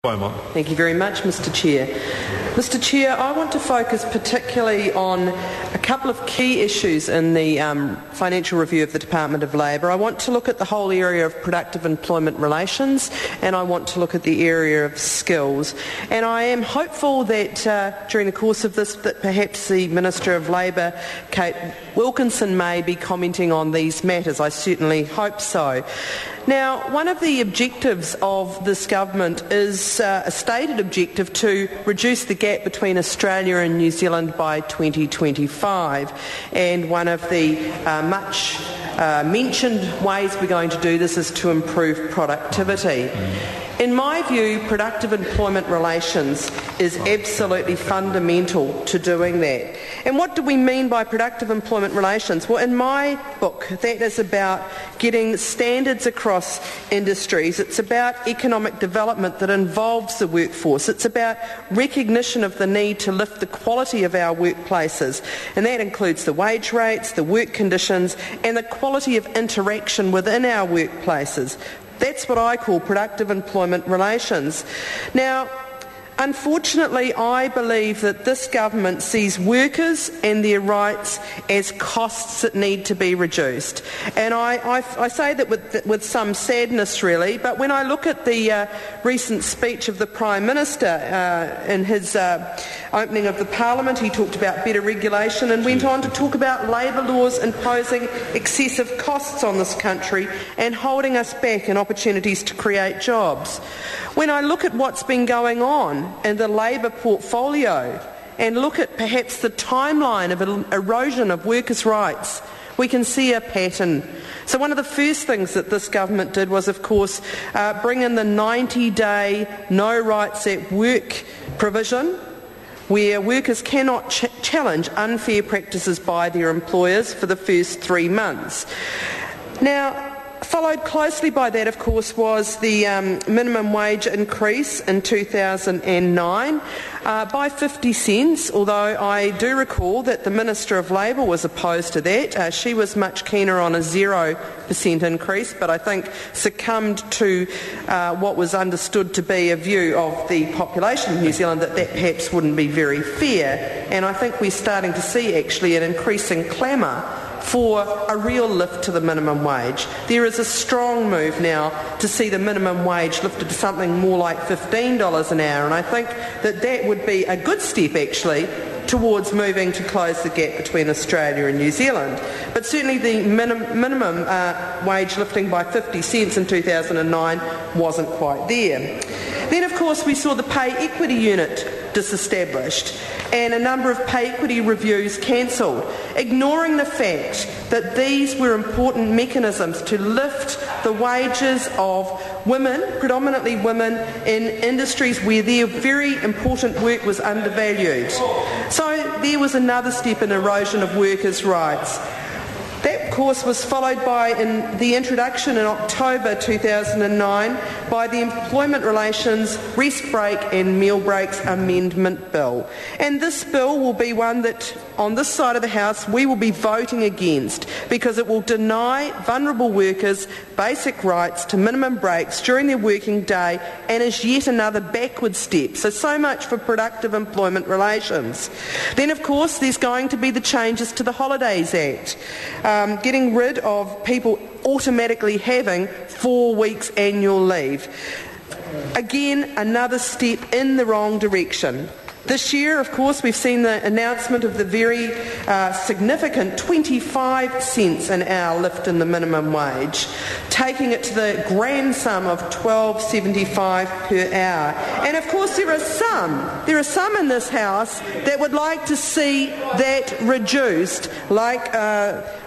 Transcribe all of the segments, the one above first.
Thank you very much, Mr Chair. Mr Chair, I want to focus particularly on a couple of key issues in the financial review of the Department of Labour. I want to look at the whole area of productive employment relations, and I want to look at the area of skills. And I am hopeful that during the course of this, that perhaps the Minister of Labour, Kate Wilkinson, may be commenting on these matters. I certainly hope so. Now, one of the objectives of this government is a stated objective to reduce the gap between Australia and New Zealand by 2025. And one of the much mentioned ways we're going to do this is to improve productivity. In my view, productive employment relations is absolutely fundamental to doing that. And what do we mean by productive employment relations? Well, in my book, that is about getting standards across industries. It's about economic development that involves the workforce. It's about recognition of the need to lift the quality of our workplaces. And that includes the wage rates, the work conditions, and the quality of interaction within our workplaces. That's what I call productive employment relations. Now, unfortunately, I believe that this government sees workers and their rights as costs that need to be reduced. And I say that with some sadness, really, but when I look at the recent speech of the Prime Minister in his opening of the Parliament, he talked about better regulation and went on to talk about labour laws imposing excessive costs on this country and holding us back in opportunities to create jobs. When I look at what's been going on in the Labour portfolio and look at perhaps the timeline of erosion of workers' rights, we can see a pattern. So one of the first things that this government did was, of course, bring in the 90-day no rights at work provision, where workers cannot challenge unfair practices by their employers for the first 3 months. Now, followed closely by that, of course, was the minimum wage increase in 2009 by 50 cents, although I do recall that the Minister of Labour was opposed to that. She was much keener on a 0% increase, but I think succumbed to what was understood to be a view of the population of New Zealand that perhaps wouldn't be very fair. And I think we're starting to see actually an increasing clamour for a real lift to the minimum wage. There is a strong move now to see the minimum wage lifted to something more like $15 an hour, and I think that that would be a good step actually towards moving to close the gap between Australia and New Zealand. But certainly the minimum wage lifting by 50 cents in 2009 wasn't quite there. Then, of course, we saw the pay equity unit disestablished and a number of pay equity reviews cancelled, ignoring the fact that these were important mechanisms to lift the wages of women, predominantly women, in industries where their very important work was undervalued. So there was another step in erosion of workers' rights. That, of course, was followed by the introduction in October 2009 by the Employment Relations Rest Break and Meal Breaks Amendment Bill. And this bill will be one that, on this side of the House, we will be voting against because it will deny vulnerable workers basic rights to minimum breaks during their working day and is yet another backward step. So much for productive employment relations. Then, of course, there's going to be the changes to the Holidays Act. Getting rid of people automatically having 4 weeks annual leave. Again, another step in the wrong direction. This year, of course, we've seen the announcement of the very significant 25 cents an hour lift in the minimum wage, taking it to the grand sum of $12.75 per hour. And of course, there are some in this House that would like to see that reduced, like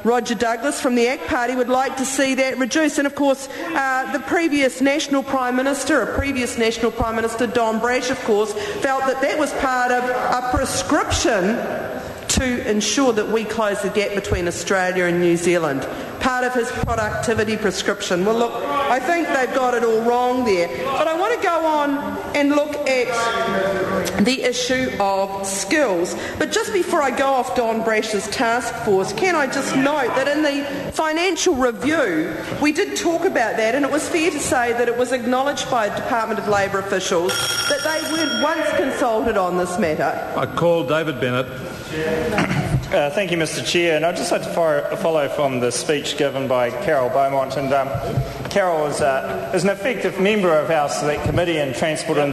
Roger Douglas from the ACT Party would like to see that reduced. And of course, the previous National Prime Minister, Don Brash, of course, felt that that was part of a prescription to ensure that we close the gap between Australia and New Zealand. Part of his productivity prescription. Well, look, I think they've got it all wrong there. But I want to go on and look at the issue of skills. But just before I go off Don Brash's task force, can I just note that in the financial review we did talk about that, and it was fair to say that it was acknowledged by Department of Labour officials that they weren't once consulted on this matter. I call David Bennett. Thank you, Mr. Chair. And I'd just like to follow from the speech given by Carol Beaumont. And Carol is an effective member of our Select Committee in Transport and